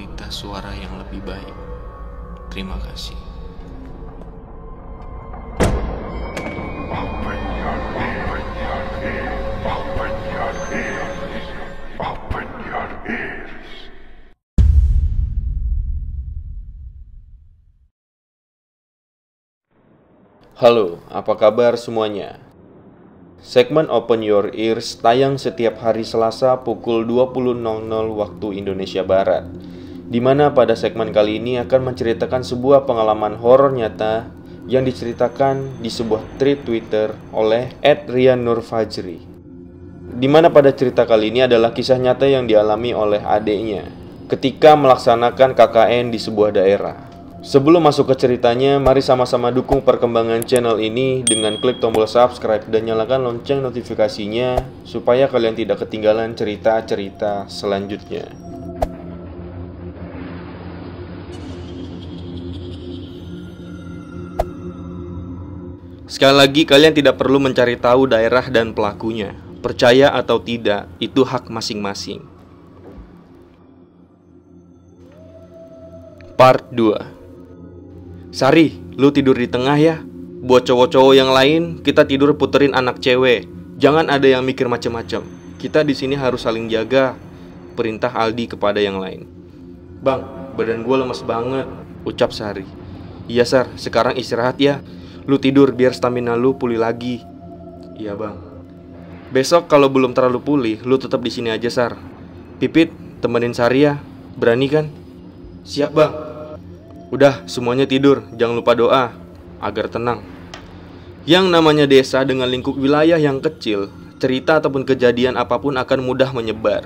kualitas suara yang lebih baik. Terima kasih. Halo, apa kabar semuanya? Segmen Open Your Ears tayang setiap hari Selasa pukul 20.00 waktu Indonesia Barat, di mana pada segmen kali ini akan menceritakan sebuah pengalaman horor nyata yang diceritakan di sebuah thread Twitter oleh @riannurfajri. Di mana pada cerita kali ini adalah kisah nyata yang dialami oleh adiknya ketika melaksanakan KKN di sebuah daerah. Sebelum masuk ke ceritanya, mari sama-sama dukung perkembangan channel ini dengan klik tombol subscribe dan nyalakan lonceng notifikasinya supaya kalian tidak ketinggalan cerita-cerita selanjutnya. Sekali lagi, kalian tidak perlu mencari tahu daerah dan pelakunya. Percaya atau tidak, itu hak masing-masing. Part 2. Sari, lu tidur di tengah ya. Buat cowok-cowok yang lain, kita tidur puterin anak cewek. Jangan ada yang mikir macem-macem. Kita di sini harus saling jaga. Perintah Aldi kepada yang lain. Bang, badan gue lemes banget, ucap Sari. Iya Sar, sekarang istirahat ya. Lu tidur biar stamina lu pulih lagi. Iya bang. Besok kalau belum terlalu pulih, lu tetap di sini aja Sar. Pipit, temenin Sari ya. Berani kan? Siap bang. Udah, semuanya tidur, jangan lupa doa, agar tenang. Yang namanya desa dengan lingkup wilayah yang kecil, cerita ataupun kejadian apapun akan mudah menyebar.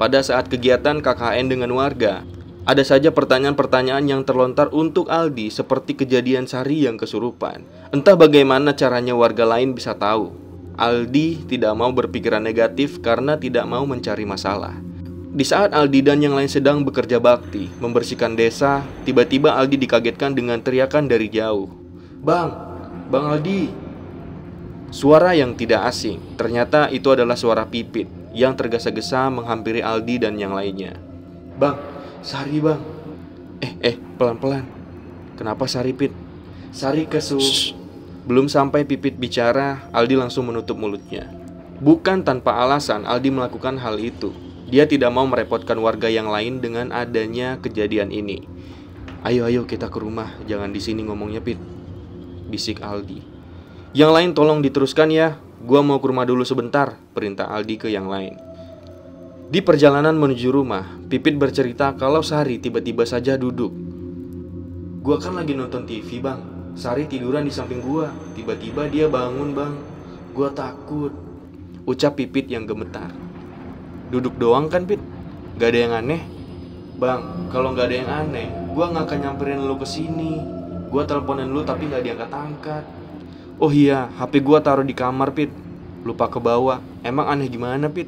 Pada saat kegiatan KKN dengan warga, ada saja pertanyaan-pertanyaan yang terlontar untuk Aldi seperti kejadian Sari yang kesurupan. Entah bagaimana caranya warga lain bisa tahu. Aldi tidak mau berpikiran negatif karena tidak mau mencari masalah. Di saat Aldi dan yang lain sedang bekerja bakti, membersihkan desa, tiba-tiba Aldi dikagetkan dengan teriakan dari jauh. Bang Aldi. Suara yang tidak asing, ternyata itu adalah suara Pipit yang tergesa-gesa menghampiri Aldi dan yang lainnya. Bang, Sari bang. Pelan-pelan. Kenapa Sari Pit? Sari Belum sampai Pipit bicara, Aldi langsung menutup mulutnya. Bukan tanpa alasan Aldi melakukan hal itu. Dia tidak mau merepotkan warga yang lain dengan adanya kejadian ini. Ayo kita ke rumah, jangan di sini ngomongnya Pit, bisik Aldi. Yang lain tolong diteruskan ya, gua mau ke rumah dulu sebentar, perintah Aldi ke yang lain. Di perjalanan menuju rumah, Pipit bercerita kalau Sari tiba-tiba saja duduk. Gua kan lagi nonton TV bang, Sari tiduran di samping gua, tiba-tiba dia bangun bang. Gua takut, ucap Pipit yang gemetar. Duduk doang kan Pit? Gak ada yang aneh? Bang, kalau gak ada yang aneh, gua gak akan nyamperin lu kesini. Gua teleponin lu tapi gak diangkat-angkat. Oh iya, HP gua taruh di kamar Pit, lupa ke bawah. Emang aneh gimana Pit?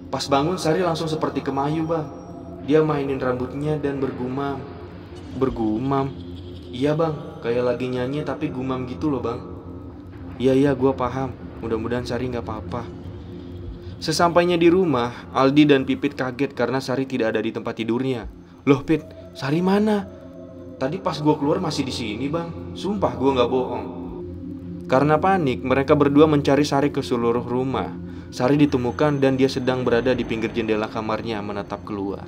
Pas bangun Sari langsung seperti kemayu bang. Dia mainin rambutnya dan bergumam. Bergumam? Iya bang, kayak lagi nyanyi tapi gumam gitu loh bang. Iya gua paham, mudah-mudahan Sari gak apa-apa. Sesampainya di rumah, Aldi dan Pipit kaget karena Sari tidak ada di tempat tidurnya. Loh Pit, Sari mana? Tadi pas gue keluar masih di sini bang. Sumpah gue gak bohong. Karena panik, mereka berdua mencari Sari ke seluruh rumah. Sari ditemukan dan dia sedang berada di pinggir jendela kamarnya menatap keluar.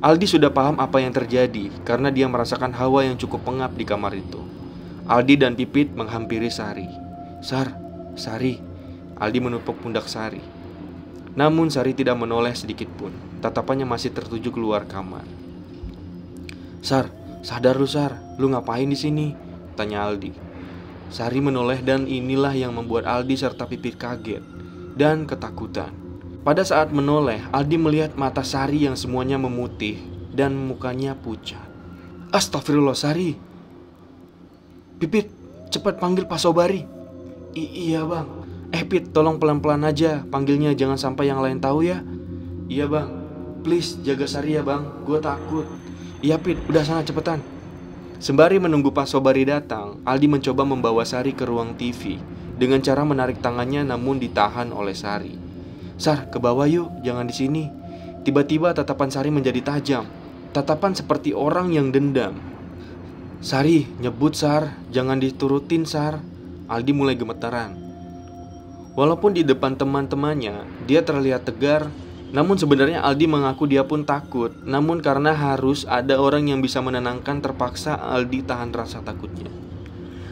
Aldi sudah paham apa yang terjadi karena dia merasakan hawa yang cukup pengap di kamar itu. Aldi dan Pipit menghampiri Sari. Sari. Aldi menepuk pundak Sari. Namun Sari tidak menoleh sedikit pun. Tatapannya masih tertuju keluar kamar. Sar, sadar lu Sar, lu ngapain di sini? Tanya Aldi. Sari menoleh dan inilah yang membuat Aldi serta Pipit kaget dan ketakutan. Pada saat menoleh, Aldi melihat mata Sari yang semuanya memutih dan mukanya pucat. Astagfirullah Sari. Pipit, cepat panggil Pak Sobari. Iya bang. Pit, tolong pelan-pelan aja, panggilnya jangan sampai yang lain tahu ya. Iya bang, please jaga Sari ya bang, gue takut. Iya Pit, udah sana cepetan. Sembari menunggu Pak Sobari datang, Aldi mencoba membawa Sari ke ruang TV dengan cara menarik tangannya namun ditahan oleh Sari. Sar, ke bawah yuk, jangan di sini. Tiba-tiba tatapan Sari menjadi tajam. Tatapan seperti orang yang dendam. "Sari, nyebut Sar, jangan diturutin Sar." Aldi mulai gemetaran. Walaupun di depan teman-temannya dia terlihat tegar, namun sebenarnya Aldi mengaku dia pun takut. Namun karena harus ada orang yang bisa menenangkan, terpaksa Aldi tahan rasa takutnya.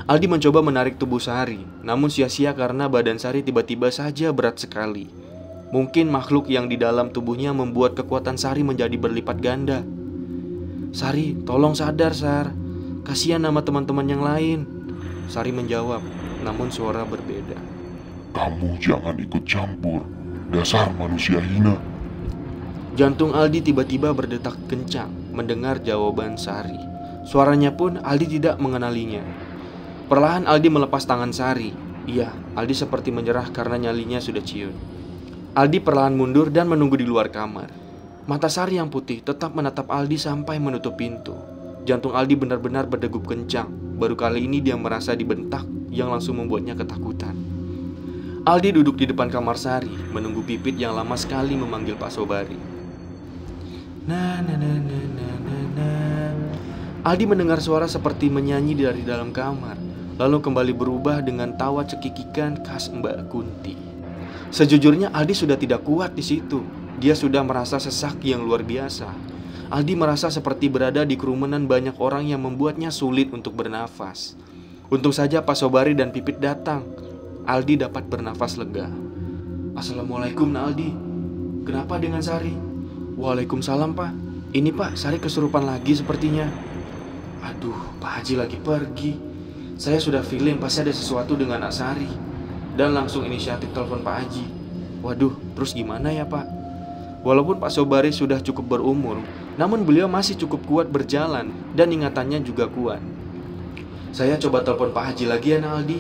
Aldi mencoba menarik tubuh Sari, namun sia-sia karena badan Sari tiba-tiba saja berat sekali. Mungkin makhluk yang di dalam tubuhnya membuat kekuatan Sari menjadi berlipat ganda. "Sari, tolong sadar Sar, kasihan sama teman-teman yang lain." Sari menjawab, namun suara berbeda. "Kamu jangan ikut campur, dasar manusia hina." Jantung Aldi tiba-tiba berdetak kencang mendengar jawaban Sari. Suaranya pun Aldi tidak mengenalinya. Perlahan Aldi melepas tangan Sari. Iya, Aldi seperti menyerah karena nyalinya sudah ciut. Aldi perlahan mundur dan menunggu di luar kamar. Mata Sari yang putih tetap menatap Aldi sampai menutup pintu. Jantung Aldi benar-benar berdegup kencang. Baru kali ini dia merasa dibentak yang langsung membuatnya ketakutan. Aldi duduk di depan kamar Sari, menunggu Pipit yang lama sekali memanggil Pak Sobari. Nah. Aldi mendengar suara seperti menyanyi dari dalam kamar, lalu kembali berubah dengan tawa cekikikan khas Mbak Kunti. Sejujurnya Aldi sudah tidak kuat di situ. Dia sudah merasa sesak yang luar biasa. Aldi merasa seperti berada di kerumunan banyak orang yang membuatnya sulit untuk bernafas. Untung saja Pak Sobari dan Pipit datang. Aldi dapat bernafas lega. "Assalamualaikum Nak Aldi. Kenapa dengan Sari?" "Waalaikumsalam Pak. Ini Pak, Sari kesurupan lagi sepertinya." "Aduh, Pak Haji lagi pergi. Saya sudah feeling pasti ada sesuatu dengan Nak Sari." Dan langsung inisiatif telepon Pak Haji. "Waduh, terus gimana ya Pak?" Walaupun Pak Sobari sudah cukup berumur, namun beliau masih cukup kuat berjalan dan ingatannya juga kuat. "Saya coba telepon Pak Haji lagi ya Nak Aldi."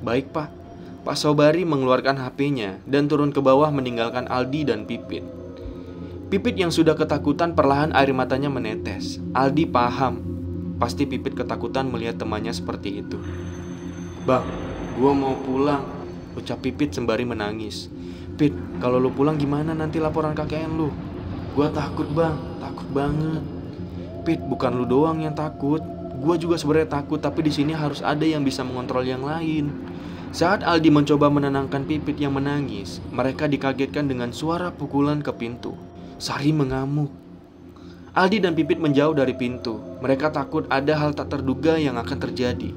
"Baik Pak." Pak Sobari mengeluarkan HP-nya dan turun ke bawah meninggalkan Aldi dan Pipit. Pipit yang sudah ketakutan perlahan air matanya menetes. Aldi paham, pasti Pipit ketakutan melihat temannya seperti itu. "Bang, gua mau pulang," ucap Pipit sembari menangis. "Pit, kalau lu pulang gimana nanti laporan KKN lu?" "Gua takut bang, takut banget." "Pit, bukan lu doang yang takut. Gua juga sebenarnya takut, tapi di sini harus ada yang bisa mengontrol yang lain." Saat Aldi mencoba menenangkan Pipit yang menangis, mereka dikagetkan dengan suara pukulan ke pintu. Sari mengamuk. Aldi dan Pipit menjauh dari pintu. Mereka takut ada hal tak terduga yang akan terjadi.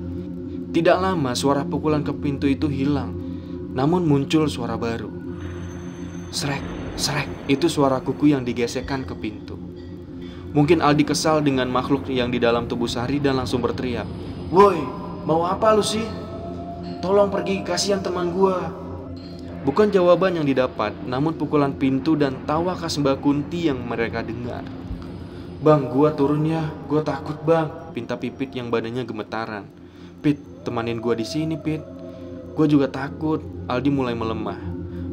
Tidak lama suara pukulan ke pintu itu hilang, namun muncul suara baru. Srek, srek, itu suara kuku yang digesekkan ke pintu. Mungkin Aldi kesal dengan makhluk yang di dalam tubuh Sari dan langsung berteriak, "Woi, mau apa lu sih? Tolong pergi, kasihan teman gua." Bukan jawaban yang didapat, namun pukulan pintu dan tawa khas Mbak Kunti yang mereka dengar. "Bang, gua turun ya, gua takut bang," pinta Pipit yang badannya gemetaran. "Pit, temanin gua di sini Pit. Gua juga takut." Aldi mulai melemah.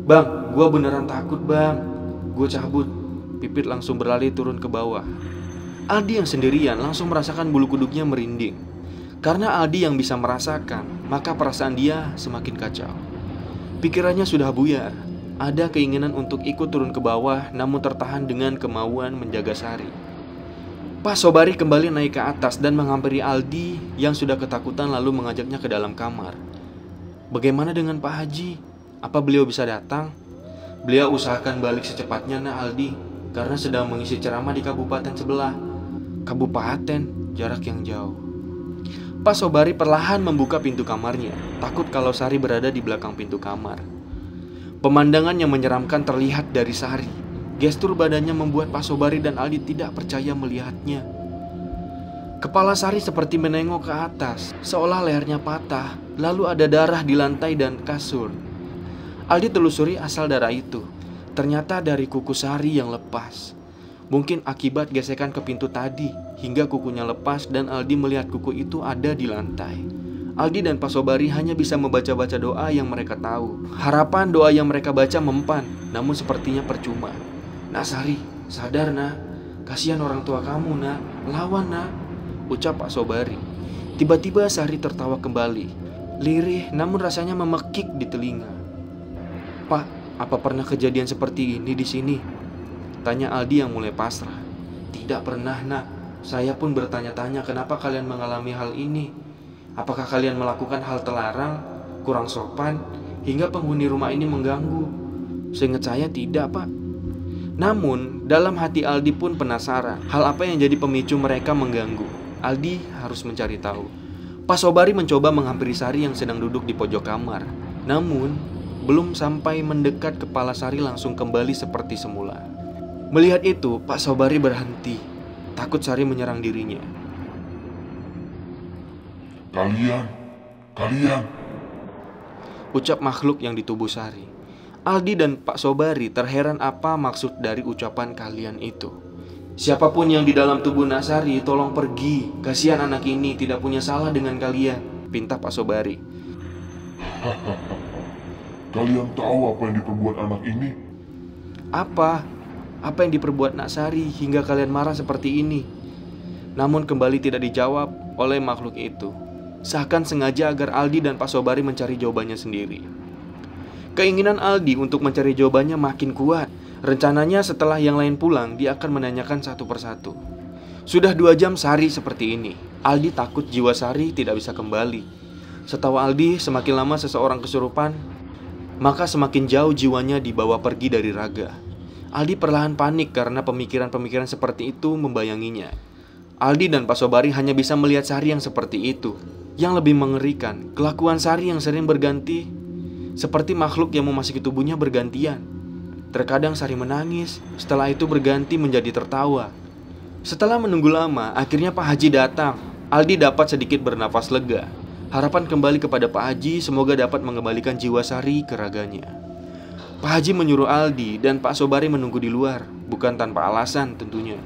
"Bang, gua beneran takut bang." "Gua cabut." Pipit langsung berlari turun ke bawah. Aldi yang sendirian langsung merasakan bulu kuduknya merinding. Karena Aldi yang bisa merasakan, maka perasaan dia semakin kacau. Pikirannya sudah buyar. Ada keinginan untuk ikut turun ke bawah, namun tertahan dengan kemauan menjaga Sari. Pak Sobari kembali naik ke atas dan menghampiri Aldi yang sudah ketakutan lalu mengajaknya ke dalam kamar. "Bagaimana dengan Pak Haji? Apa beliau bisa datang?" "Beliau usahakan balik secepatnya Nak Aldi, karena sedang mengisi ceramah di kabupaten sebelah." "Kabupaten, jarak yang jauh." Pak Sobari perlahan membuka pintu kamarnya, takut kalau Sari berada di belakang pintu kamar. Pemandangan yang menyeramkan terlihat dari Sari. Gestur badannya membuat Pak Sobari dan Aldi tidak percaya melihatnya. Kepala Sari seperti menengok ke atas, seolah lehernya patah, lalu ada darah di lantai dan kasur. Aldi telusuri asal darah itu. Ternyata dari kuku Sari yang lepas. Mungkin akibat gesekan ke pintu tadi, hingga kukunya lepas dan Aldi melihat kuku itu ada di lantai. Aldi dan Pak Sobari hanya bisa membaca-baca doa yang mereka tahu. Harapan doa yang mereka baca mempan, namun sepertinya percuma. "Nak Sari, sadar nak. Kasihan orang tua kamu nak. Lawan nak," ucap Pak Sobari. Tiba-tiba Sari tertawa kembali. Lirih namun rasanya memekik di telinga. "Pak, apa pernah kejadian seperti ini di sini?" Tanya Aldi yang mulai pasrah. Tidak pernah, nak. Saya pun bertanya-tanya kenapa kalian mengalami hal ini. Apakah kalian melakukan hal terlarang, kurang sopan, hingga penghuni rumah ini mengganggu? Seingat saya tidak, Pak. Namun, dalam hati Aldi pun penasaran hal apa yang jadi pemicu mereka mengganggu. Aldi harus mencari tahu. Pak Sobari mencoba menghampiri Sari yang sedang duduk di pojok kamar. Namun, belum sampai mendekat, kepala Sari langsung kembali seperti semula. Melihat itu, Pak Sobari berhenti. Takut Sari menyerang dirinya. Kalian. Ucap makhluk yang di tubuh Sari. Aldi dan Pak Sobari terheran apa maksud dari ucapan kalian itu. Siapapun yang di dalam tubuh Nasari, tolong pergi. Kasihan anak ini tidak punya salah dengan kalian, pinta Pak Sobari. Kalian tahu apa yang diperbuat anak ini? Apa? Apa yang diperbuat Nak Sari hingga kalian marah seperti ini? Namun kembali tidak dijawab oleh makhluk itu. Seakan sengaja agar Aldi dan Pak Sobari mencari jawabannya sendiri. Keinginan Aldi untuk mencari jawabannya makin kuat. Rencananya setelah yang lain pulang, dia akan menanyakan satu persatu. Sudah 2 jam Sari seperti ini. Aldi takut jiwa Sari tidak bisa kembali. Setahu Aldi, semakin lama seseorang kesurupan, maka semakin jauh jiwanya dibawa pergi dari raga. Aldi perlahan panik karena pemikiran-pemikiran seperti itu membayanginya. Aldi dan Pak Sobari hanya bisa melihat Sari yang seperti itu. Yang lebih mengerikan, kelakuan Sari yang sering berganti, seperti makhluk yang memasuki tubuhnya bergantian. Terkadang Sari menangis, setelah itu berganti menjadi tertawa. Setelah menunggu lama, akhirnya Pak Haji datang. Aldi dapat sedikit bernafas lega. Harapan kembali kepada Pak Haji, semoga dapat mengembalikan jiwa Sari ke raganya. Pak Haji menyuruh Aldi dan Pak Sobari menunggu di luar, bukan tanpa alasan tentunya.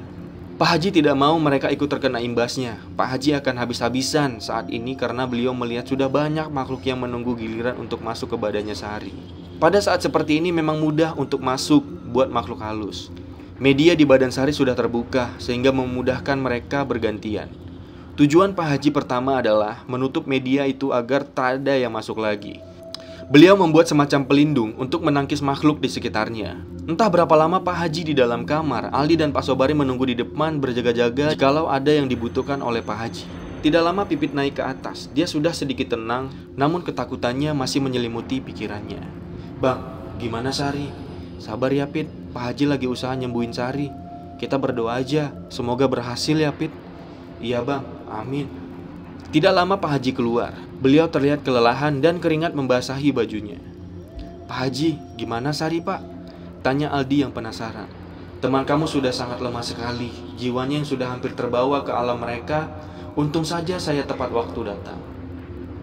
Pak Haji tidak mau mereka ikut terkena imbasnya. Pak Haji akan habis-habisan saat ini karena beliau melihat sudah banyak makhluk yang menunggu giliran untuk masuk ke badannya Sari. Pada saat seperti ini memang mudah untuk masuk buat makhluk halus. Media di badan Sari sudah terbuka sehingga memudahkan mereka bergantian. Tujuan Pak Haji pertama adalah menutup media itu agar tak ada yang masuk lagi. Beliau membuat semacam pelindung untuk menangkis makhluk di sekitarnya. Entah berapa lama Pak Haji di dalam kamar, Aldi dan Pak Sobari menunggu di depan berjaga-jaga jikalau ada yang dibutuhkan oleh Pak Haji. Tidak lama Pipit naik ke atas. Dia sudah sedikit tenang, namun ketakutannya masih menyelimuti pikirannya. Bang, gimana Sari? Sabar ya Pit, Pak Haji lagi usaha nyembuhin Sari. Kita berdoa aja, semoga berhasil ya Pit. Iya bang, amin. Tidak lama Pak Haji keluar. Beliau terlihat kelelahan dan keringat membasahi bajunya. Pak Haji, gimana Sari Pak? Tanya Aldi yang penasaran. Teman kamu sudah sangat lemah sekali. Jiwanya yang sudah hampir terbawa ke alam mereka. Untung saja saya tepat waktu datang.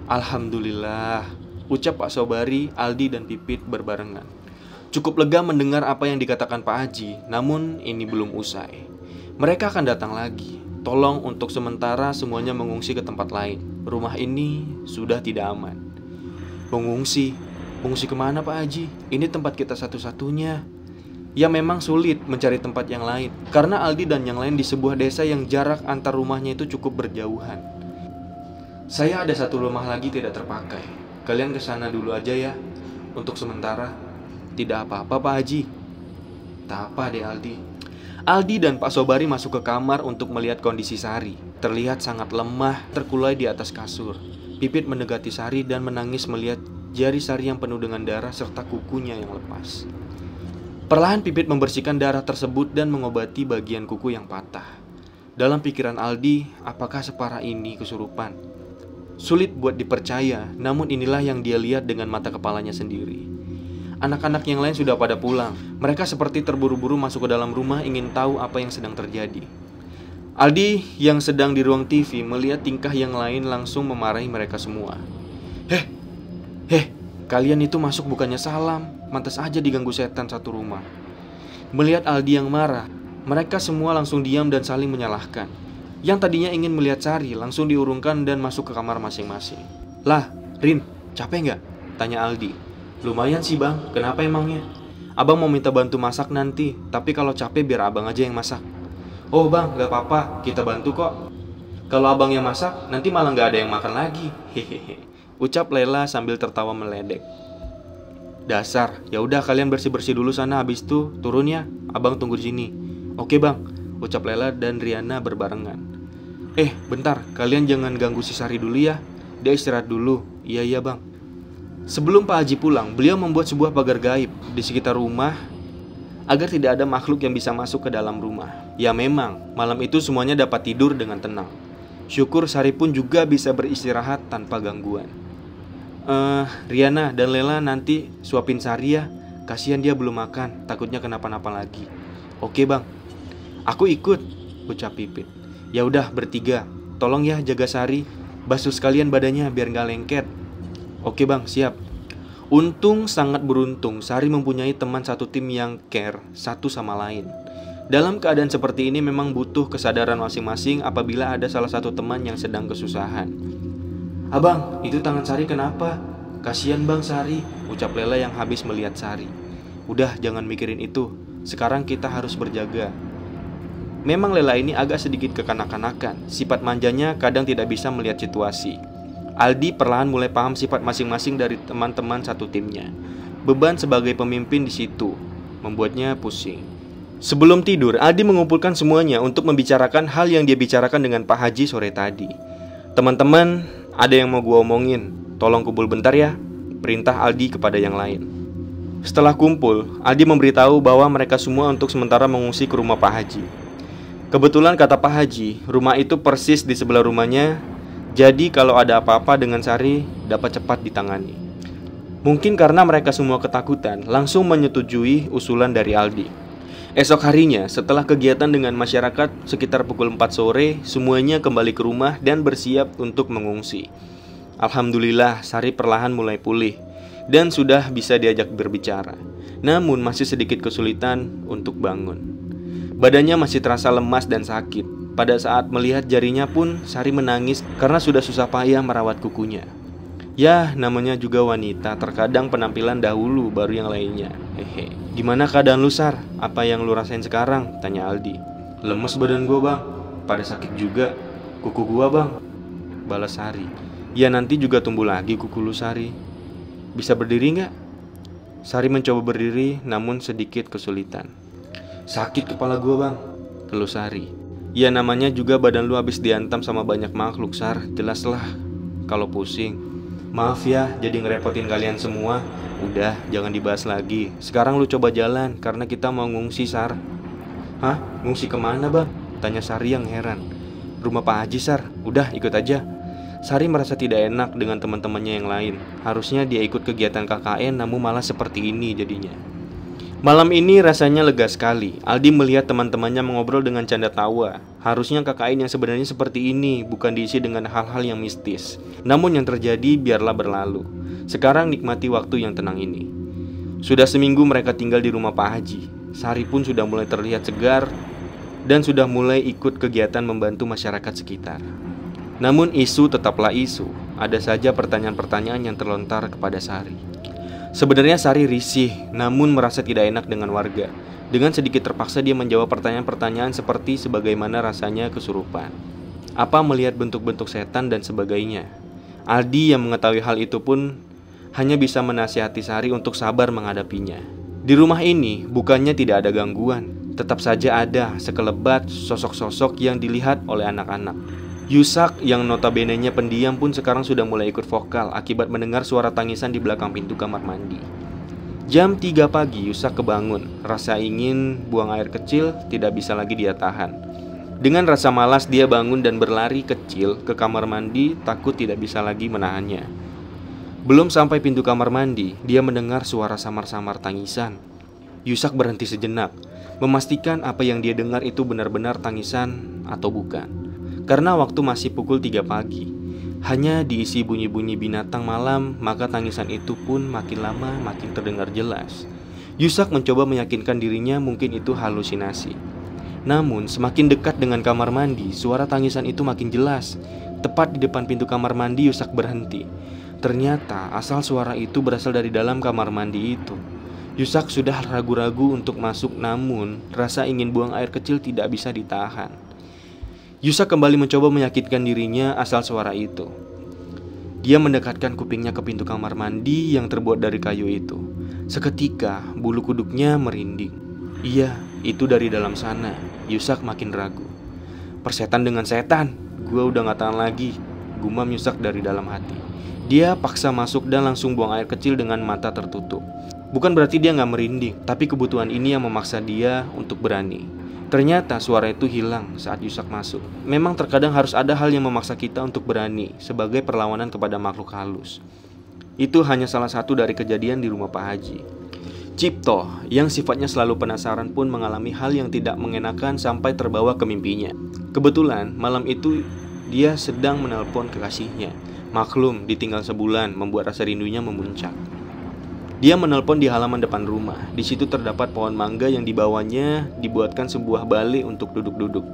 Alhamdulillah, ucap Pak Sobari, Aldi dan Pipit berbarengan. Cukup lega mendengar apa yang dikatakan Pak Haji. Namun ini belum usai. Mereka akan datang lagi. Tolong untuk sementara semuanya mengungsi ke tempat lain. Rumah ini sudah tidak aman. Mengungsi? Mengungsi kemana Pak Haji? Ini tempat kita satu-satunya. Ya memang sulit mencari tempat yang lain, karena Aldi dan yang lain di sebuah desa yang jarak antar rumahnya itu cukup berjauhan. Saya ada satu rumah lagi tidak terpakai. Kalian ke sana dulu aja ya. Untuk sementara. Tidak apa-apa Pak Haji. Tak apa deh Aldi. Aldi dan Pak Sobari masuk ke kamar untuk melihat kondisi Sari. Terlihat sangat lemah, terkulai di atas kasur. Pipit mendekati Sari dan menangis melihat jari Sari yang penuh dengan darah serta kukunya yang lepas. Perlahan Pipit membersihkan darah tersebut dan mengobati bagian kuku yang patah. Dalam pikiran Aldi, apakah separah ini kesurupan? Sulit buat dipercaya, namun inilah yang dia lihat dengan mata kepalanya sendiri. Anak-anak yang lain sudah pada pulang. Mereka seperti terburu-buru masuk ke dalam rumah ingin tahu apa yang sedang terjadi. Aldi yang sedang di ruang TV melihat tingkah yang lain langsung memarahi mereka semua. Heh, kalian itu masuk bukannya salam. Mantas aja diganggu setan satu rumah. Melihat Aldi yang marah, mereka semua langsung diam dan saling menyalahkan. Yang tadinya ingin melihat Sari langsung diurungkan dan masuk ke kamar masing-masing. Lah, Rin, capek nggak? Tanya Aldi. Lumayan sih bang, kenapa emangnya? Abang mau minta bantu masak nanti, tapi kalau capek biar abang aja yang masak. Oh bang, gak apa-apa, kita bantu kok. Kalau abang yang masak, nanti malah gak ada yang makan lagi. Hehehe. Ucap Lela sambil tertawa meledek. Dasar, ya udah kalian bersih-bersih dulu sana, habis itu turun ya. Abang tunggu di sini. Oke bang, ucap Lela dan Riana berbarengan. Bentar, kalian jangan ganggu si Sari dulu ya. Dia istirahat dulu. Iya bang. Sebelum Pak Haji pulang, beliau membuat sebuah pagar gaib di sekitar rumah agar tidak ada makhluk yang bisa masuk ke dalam rumah. Ya memang, malam itu semuanya dapat tidur dengan tenang. Syukur Sari pun juga bisa beristirahat tanpa gangguan. Riana dan Lela nanti suapin Sari ya. Kasihan dia belum makan, takutnya kenapa-napa lagi. Oke bang. Aku ikut, ucap Pipit. Ya udah bertiga. Tolong ya jaga Sari. Basuh sekalian badannya biar gak lengket. Oke bang, siap. Untung sangat beruntung Sari mempunyai teman satu tim yang care satu sama lain. Dalam keadaan seperti ini memang butuh kesadaran masing-masing apabila ada salah satu teman yang sedang kesusahan. Abang, itu tangan Sari kenapa? Kasian bang Sari, ucap Lela yang habis melihat Sari. Udah jangan mikirin itu. Sekarang kita harus berjaga. Memang Lela ini agak sedikit kekanak-kanakan. Sifat manjanya kadang tidak bisa melihat situasi. Aldi perlahan mulai paham sifat masing-masing dari teman-teman satu timnya. Beban sebagai pemimpin di situ membuatnya pusing. Sebelum tidur, Aldi mengumpulkan semuanya untuk membicarakan hal yang dia bicarakan dengan Pak Haji sore tadi. Teman-teman, ada yang mau gua omongin. Tolong kumpul bentar ya, perintah Aldi kepada yang lain. Setelah kumpul, Aldi memberitahu bahwa mereka semua untuk sementara mengungsi ke rumah Pak Haji. Kebetulan kata Pak Haji, rumah itu persis di sebelah rumahnya. Jadi kalau ada apa-apa dengan Sari dapat cepat ditangani. Mungkin karena mereka semua ketakutan, langsung menyetujui usulan dari Aldi. Esok harinya setelah kegiatan dengan masyarakat sekitar pukul 4 sore, semuanya kembali ke rumah dan bersiap untuk mengungsi. Alhamdulillah Sari perlahan mulai pulih dan sudah bisa diajak berbicara. Namun masih sedikit kesulitan untuk bangun. Badannya masih terasa lemas dan sakit. Pada saat melihat jarinya pun Sari menangis karena sudah susah payah merawat kukunya. Ya namanya juga wanita, terkadang penampilan dahulu baru yang lainnya. Gimana keadaan lu Sar? Apa yang lu rasain sekarang? Tanya Aldi. Lemes badan gua bang. Pada sakit juga kuku gua bang, balas Sari. Ya nanti juga tumbuh lagi kuku lu Sari. Bisa berdiri gak? Sari mencoba berdiri namun sedikit kesulitan. Sakit kepala gua bang, keluh Sari. Ya namanya juga badan lu habis dihantam sama banyak makhluk Sar. Jelaslah kalau pusing. Maaf ya jadi ngerepotin kalian semua. Udah jangan dibahas lagi. Sekarang lu coba jalan karena kita mau ngungsi Sar. Hah? Ngungsi kemana bang? Tanya Sari yang heran. Rumah Pak Haji Sar. Udah ikut aja. Sari merasa tidak enak dengan teman-temannya yang lain. Harusnya dia ikut kegiatan KKN namun malah seperti ini jadinya. Malam ini rasanya lega sekali. Aldi melihat teman-temannya mengobrol dengan canda tawa. Harusnya KKN yang sebenarnya seperti ini, bukan diisi dengan hal-hal yang mistis. Namun yang terjadi biarlah berlalu. Sekarang nikmati waktu yang tenang ini. Sudah seminggu mereka tinggal di rumah Pak Haji. Sari pun sudah mulai terlihat segar dan sudah mulai ikut kegiatan membantu masyarakat sekitar. Namun isu tetaplah isu. Ada saja pertanyaan-pertanyaan yang terlontar kepada Sari. Sebenarnya Sari risih, namun merasa tidak enak dengan warga. Dengan sedikit terpaksa dia menjawab pertanyaan-pertanyaan seperti sebagaimana rasanya kesurupan. Apa melihat bentuk-bentuk setan dan sebagainya. Aldi yang mengetahui hal itu pun hanya bisa menasihati Sari untuk sabar menghadapinya. Di rumah ini bukannya tidak ada gangguan, tetap saja ada sekelebat sosok-sosok yang dilihat oleh anak-anak. Yusak yang notabene-nya pendiam pun sekarang sudah mulai ikut vokal akibat mendengar suara tangisan di belakang pintu kamar mandi. Jam 3 pagi Yusak kebangun. Rasa ingin buang air kecil tidak bisa lagi dia tahan. Dengan rasa malas dia bangun dan berlari kecil ke kamar mandi, takut tidak bisa lagi menahannya. Belum sampai pintu kamar mandi, dia mendengar suara samar-samar tangisan. Yusak berhenti sejenak, memastikan apa yang dia dengar itu benar-benar tangisan atau bukan. Karena waktu masih pukul 3 pagi, hanya diisi bunyi-bunyi binatang malam, maka tangisan itu pun makin lama makin terdengar jelas. Yusak mencoba meyakinkan dirinya mungkin itu halusinasi. Namun semakin dekat dengan kamar mandi, suara tangisan itu makin jelas. Tepat di depan pintu kamar mandi Yusak berhenti. Ternyata asal suara itu berasal dari dalam kamar mandi itu. Yusak sudah ragu-ragu untuk masuk, namun rasa ingin buang air kecil tidak bisa ditahan. Yusak kembali mencoba meyakinkan dirinya asal suara itu. Dia mendekatkan kupingnya ke pintu kamar mandi yang terbuat dari kayu itu. Seketika bulu kuduknya merinding. Iya, itu dari dalam sana. Yusak makin ragu. Persetan dengan setan, gue udah gak tahan lagi, gumam Yusak dari dalam hati. Dia paksa masuk dan langsung buang air kecil dengan mata tertutup. Bukan berarti dia gak merinding, tapi kebutuhan ini yang memaksa dia untuk berani. Ternyata suara itu hilang saat Yusak masuk. Memang terkadang harus ada hal yang memaksa kita untuk berani sebagai perlawanan kepada makhluk halus. Itu hanya salah satu dari kejadian di rumah Pak Haji. Cipto yang sifatnya selalu penasaran pun mengalami hal yang tidak mengenakan sampai terbawa ke mimpinya. Kebetulan malam itu dia sedang menelpon kekasihnya. Maklum, ditinggal sebulan membuat rasa rindunya memuncak. Dia menelpon di halaman depan rumah. Di situ terdapat pohon mangga yang dibawahnya dibuatkan sebuah balai untuk duduk-duduk.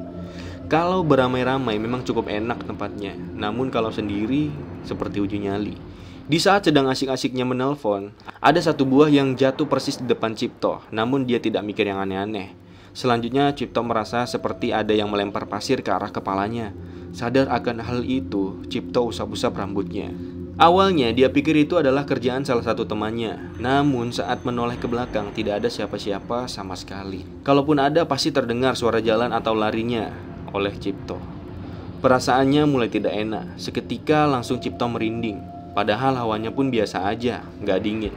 Kalau beramai-ramai memang cukup enak tempatnya. Namun kalau sendiri seperti uji nyali. Di saat sedang asik-asiknya menelpon, ada satu buah yang jatuh persis di depan Cipto. Namun dia tidak mikir yang aneh-aneh. Selanjutnya Cipto merasa seperti ada yang melempar pasir ke arah kepalanya. Sadar akan hal itu, Cipto usap-usap rambutnya. Awalnya dia pikir itu adalah kerjaan salah satu temannya. Namun saat menoleh ke belakang tidak ada siapa-siapa sama sekali. Kalaupun ada pasti terdengar suara jalan atau larinya oleh Cipto. Perasaannya mulai tidak enak. Seketika langsung Cipto merinding. Padahal hawanya pun biasa aja, gak dingin.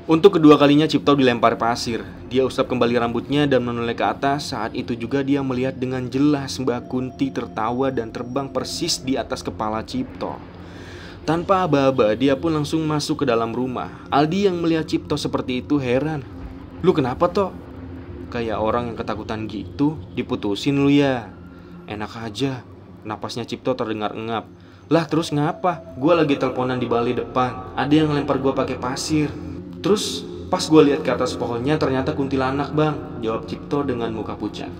Untuk kedua kalinya Cipto dilempar pasir. Dia usap kembali rambutnya dan menoleh ke atas. Saat itu juga dia melihat dengan jelas Mbak Kunti tertawa dan terbang persis di atas kepala Cipto. Tanpa aba-aba dia pun langsung masuk ke dalam rumah. Aldi yang melihat Cipto seperti itu heran. "Lu kenapa toh? Kayak orang yang ketakutan gitu. Diputusin lu ya?" "Enak aja." Napasnya Cipto terdengar engap. "Lah terus ngapa? Gue lagi teleponan di balai depan. Ada yang ngelempar gue pakai pasir. Terus pas gue lihat ke atas pohonnya ternyata kuntilanak bang," jawab Cipto dengan muka pucat.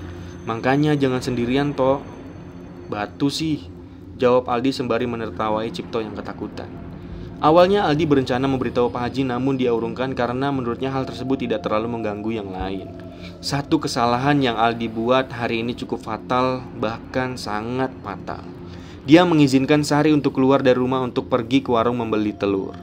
"Makanya jangan sendirian toh." "Batu sih," jawab Aldi sembari menertawai Cipto yang ketakutan. Awalnya Aldi berencana memberitahu Pak Haji, namun dia urungkan karena menurutnya hal tersebut tidak terlalu mengganggu yang lain. Satu kesalahan yang Aldi buat hari ini cukup fatal, bahkan sangat fatal. Dia mengizinkan Sari untuk keluar dari rumah untuk pergi ke warung membeli telur.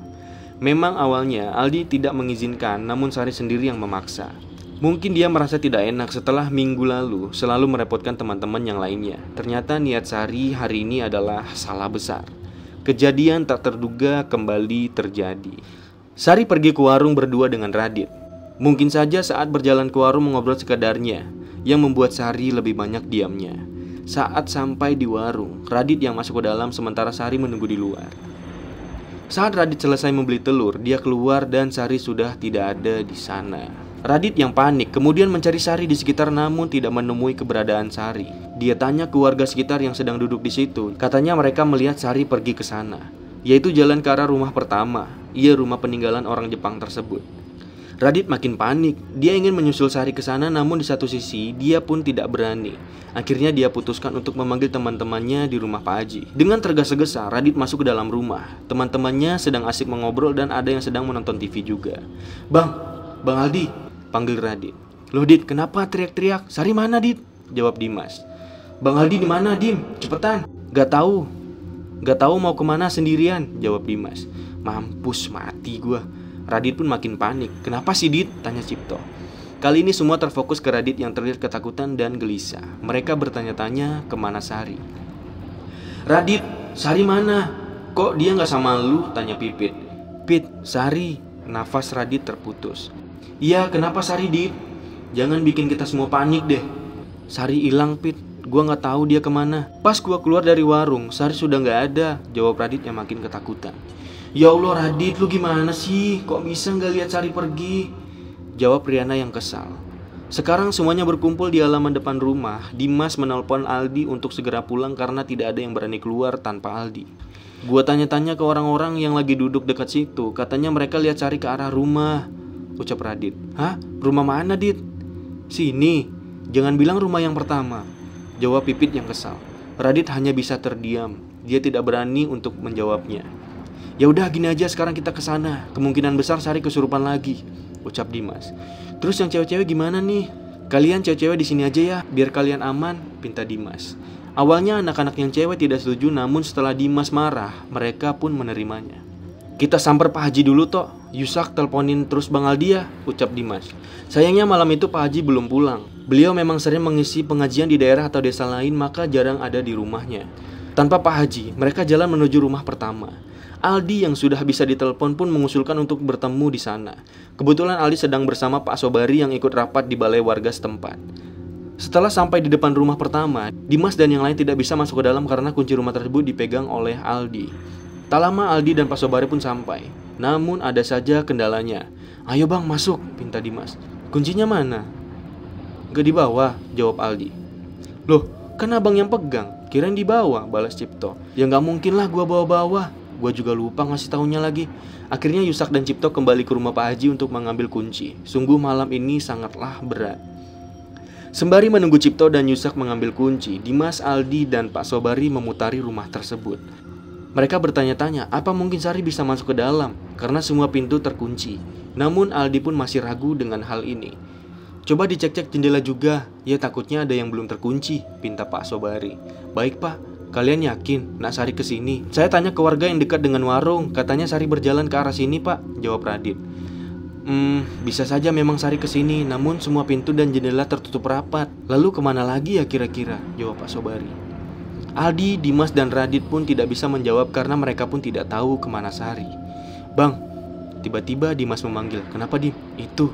Memang awalnya Aldi tidak mengizinkan, namun Sari sendiri yang memaksa. Mungkin dia merasa tidak enak setelah minggu lalu selalu merepotkan teman-teman yang lainnya. Ternyata niat Sari hari ini adalah salah besar. Kejadian tak terduga kembali terjadi. Sari pergi ke warung berdua dengan Radit. Mungkin saja saat berjalan ke warung mengobrol sekadarnya, yang membuat Sari lebih banyak diamnya. Saat sampai di warung, Radit yang masuk ke dalam sementara Sari menunggu di luar. Saat Radit selesai membeli telur, dia keluar dan Sari sudah tidak ada di sana. Radit yang panik kemudian mencari Sari di sekitar namun tidak menemui keberadaan Sari. Dia tanya ke warga sekitar yang sedang duduk di situ. Katanya mereka melihat Sari pergi ke sana, yaitu jalan ke arah rumah pertama. Ia rumah peninggalan orang Jepang tersebut. Radit makin panik. Dia ingin menyusul Sari ke sana, namun di satu sisi dia pun tidak berani. Akhirnya dia putuskan untuk memanggil teman-temannya di rumah Pak Haji. Dengan tergesa-gesa, Radit masuk ke dalam rumah. Teman-temannya sedang asik mengobrol dan ada yang sedang menonton TV juga. Bang Aldi," panggil Radit. "Loh Dit, kenapa teriak-teriak? Sari mana Dit?" jawab Dimas. "Bang Aldi di mana Dim? Cepetan." Gak tahu mau kemana sendirian," jawab Dimas. "Mampus, mati gua." Radit pun makin panik. "Kenapa sih Dit?" tanya Cipto. Kali ini semua terfokus ke Radit yang terlihat ketakutan dan gelisah. Mereka bertanya-tanya kemana Sari. "Radit, Sari mana? Kok dia gak sama lu?" tanya Pipit. "Pit, Sari." Nafas Radit terputus. "Iya, kenapa Sari Dit? Jangan bikin kita semua panik deh." "Sari hilang Pit, gua gak tahu dia kemana. Pas gua keluar dari warung, Sari sudah gak ada," jawab Radit yang makin ketakutan. "Ya Allah Radit, lu gimana sih? Kok bisa gak lihat Sari pergi?" jawab Riana yang kesal. Sekarang semuanya berkumpul di halaman depan rumah. Dimas menelpon Aldi untuk segera pulang karena tidak ada yang berani keluar tanpa Aldi. "Gua tanya-tanya ke orang-orang yang lagi duduk dekat situ. Katanya mereka lihat Sari ke arah rumah," ucap Radit. "Hah? Rumah mana Dit?" "Sini. Jangan bilang rumah yang pertama," jawab Pipit yang kesal. Radit hanya bisa terdiam. Dia tidak berani untuk menjawabnya. "Ya udah gini aja, sekarang kita ke sana. Kemungkinan besar Sari kesurupan lagi," ucap Dimas. "Terus yang cewek-cewek gimana nih?" "Kalian cewek-cewek di sini aja ya, biar kalian aman," pinta Dimas. Awalnya anak-anak yang cewek tidak setuju, namun setelah Dimas marah, mereka pun menerimanya. "Kita samper Pak Haji dulu toh," Yusak teleponin terus Bang Aldi ya, ucap Dimas. Sayangnya malam itu Pak Haji belum pulang. Beliau memang sering mengisi pengajian di daerah atau desa lain, maka jarang ada di rumahnya. Tanpa Pak Haji, mereka jalan menuju rumah pertama. Aldi yang sudah bisa ditelepon pun mengusulkan untuk bertemu di sana. Kebetulan Aldi sedang bersama Pak Sobari yang ikut rapat di balai warga setempat. Setelah sampai di depan rumah pertama, Dimas dan yang lain tidak bisa masuk ke dalam karena kunci rumah tersebut dipegang oleh Aldi. Tak lama Aldi dan Pak Sobari pun sampai. Namun ada saja kendalanya. Ayo bang masuk, pinta Dimas. Kuncinya mana? Gak di bawah, jawab Aldi. Loh, kan abang yang pegang. Kirain di bawah, balas Cipto. Ya gak mungkin lah gua bawa-bawa. Gua juga lupa ngasih taunya lagi. Akhirnya Yusak dan Cipto kembali ke rumah Pak Haji untuk mengambil kunci. Sungguh malam ini sangatlah berat. Sembari menunggu Cipto dan Yusak mengambil kunci, Dimas, Aldi, dan Pak Sobari memutari rumah tersebut. Mereka bertanya-tanya, apa mungkin Sari bisa masuk ke dalam? Karena semua pintu terkunci. Namun Aldi pun masih ragu dengan hal ini. Coba dicek-cek jendela juga, ya takutnya ada yang belum terkunci, pinta Pak Sobari. Baik Pak, kalian yakin nak Sari kesini? Saya tanya ke warga yang dekat dengan warung, katanya Sari berjalan ke arah sini Pak, jawab Radit. Bisa saja memang Sari kesini, namun semua pintu dan jendela tertutup rapat. Lalu kemana lagi ya kira-kira, jawab Pak Sobari. Aldi, Dimas, dan Radit pun tidak bisa menjawab karena mereka pun tidak tahu kemana Sari. Bang, tiba-tiba Dimas memanggil. Kenapa Dim? Itu.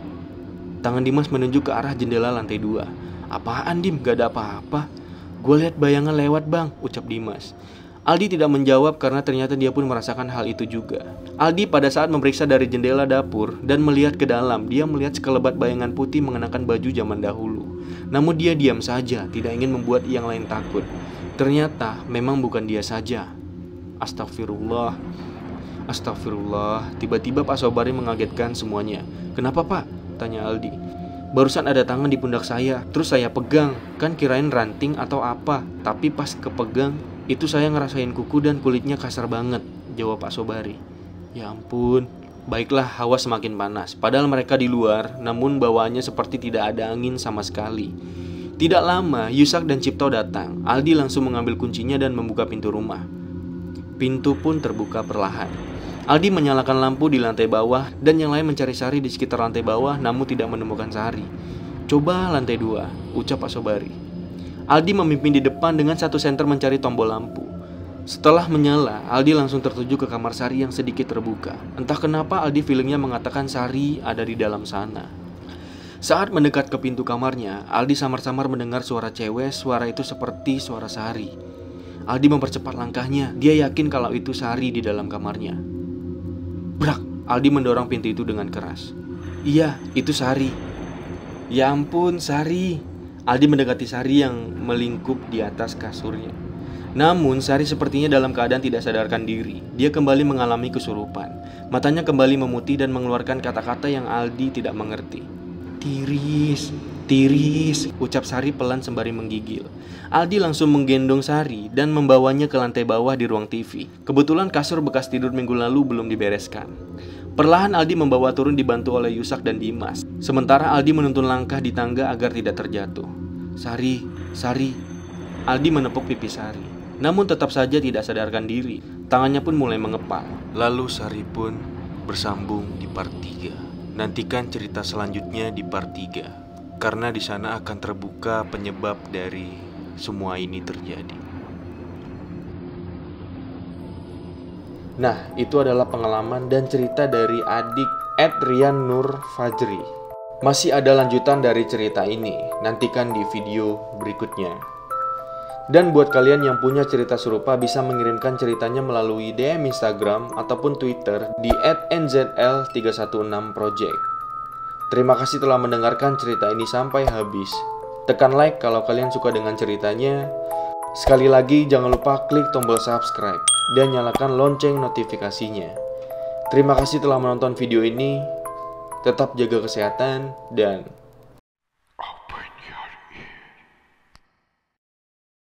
Tangan Dimas menunjuk ke arah jendela lantai 2. Apaan Dim? Gak ada apa-apa. Gue lihat bayangan lewat bang, ucap Dimas. Aldi tidak menjawab karena ternyata dia pun merasakan hal itu juga. Aldi pada saat memeriksa dari jendela dapur dan melihat ke dalam, dia melihat sekelebat bayangan putih mengenakan baju zaman dahulu. Namun dia diam saja, tidak ingin membuat yang lain takut. Ternyata memang bukan dia saja. Astagfirullah. Astagfirullah. Tiba-tiba Pak Sobari mengagetkan semuanya. Kenapa Pak? Tanya Aldi. Barusan ada tangan di pundak saya, terus saya pegang. Kan kirain ranting atau apa. Tapi pas kepegang, itu saya ngerasain kuku dan kulitnya kasar banget, jawab Pak Sobari. Ya ampun. Baiklah, hawa semakin panas. Padahal mereka di luar, namun bawaannya seperti tidak ada angin sama sekali. Tidak lama, Yusak dan Cipto datang. Aldi langsung mengambil kuncinya dan membuka pintu rumah. Pintu pun terbuka perlahan. Aldi menyalakan lampu di lantai bawah dan yang lain mencari Sari di sekitar lantai bawah namun tidak menemukan Sari. Coba lantai 2, ucap Pak Sobari. Aldi memimpin di depan dengan satu senter mencari tombol lampu. Setelah menyala, Aldi langsung tertuju ke kamar Sari yang sedikit terbuka. Entah kenapa Aldi feelingnya mengatakan Sari ada di dalam sana. Saat mendekat ke pintu kamarnya, Aldi samar-samar mendengar suara cewek. Suara itu seperti suara Sari. Aldi mempercepat langkahnya. Dia yakin kalau itu Sari di dalam kamarnya. Brak! Aldi mendorong pintu itu dengan keras. Iya, itu Sari. Ya ampun, Sari. Aldi mendekati Sari yang melingkup di atas kasurnya. Namun Sari sepertinya dalam keadaan tidak sadarkan diri. Dia kembali mengalami kesurupan. Matanya kembali memutih dan mengeluarkan kata-kata yang Aldi tidak mengerti. Tiris, Tiris, ucap Sari pelan sembari menggigil. Aldi langsung menggendong Sari dan membawanya ke lantai bawah di ruang TV. Kebetulan kasur bekas tidur minggu lalu belum dibereskan. Perlahan Aldi membawa turun dibantu oleh Yusak dan Dimas. Sementara Aldi menuntun langkah di tangga agar tidak terjatuh. Sari, Sari. Aldi menepuk pipi Sari. Namun tetap saja tidak sadarkan diri. Tangannya pun mulai mengepal. Lalu Sari pun bersambung di part 3. Nantikan cerita selanjutnya di part 3. Karena di sana akan terbuka penyebab dari semua ini terjadi. Nah, itu adalah pengalaman dan cerita dari adik Rian Nur Fajri. Masih ada lanjutan dari cerita ini. Nantikan di video berikutnya. Dan buat kalian yang punya cerita serupa bisa mengirimkan ceritanya melalui DM Instagram ataupun Twitter di @nzl316project. Terima kasih telah mendengarkan cerita ini sampai habis. Tekan like kalau kalian suka dengan ceritanya. Sekali lagi jangan lupa klik tombol subscribe dan nyalakan lonceng notifikasinya. Terima kasih telah menonton video ini. Tetap jaga kesehatan dan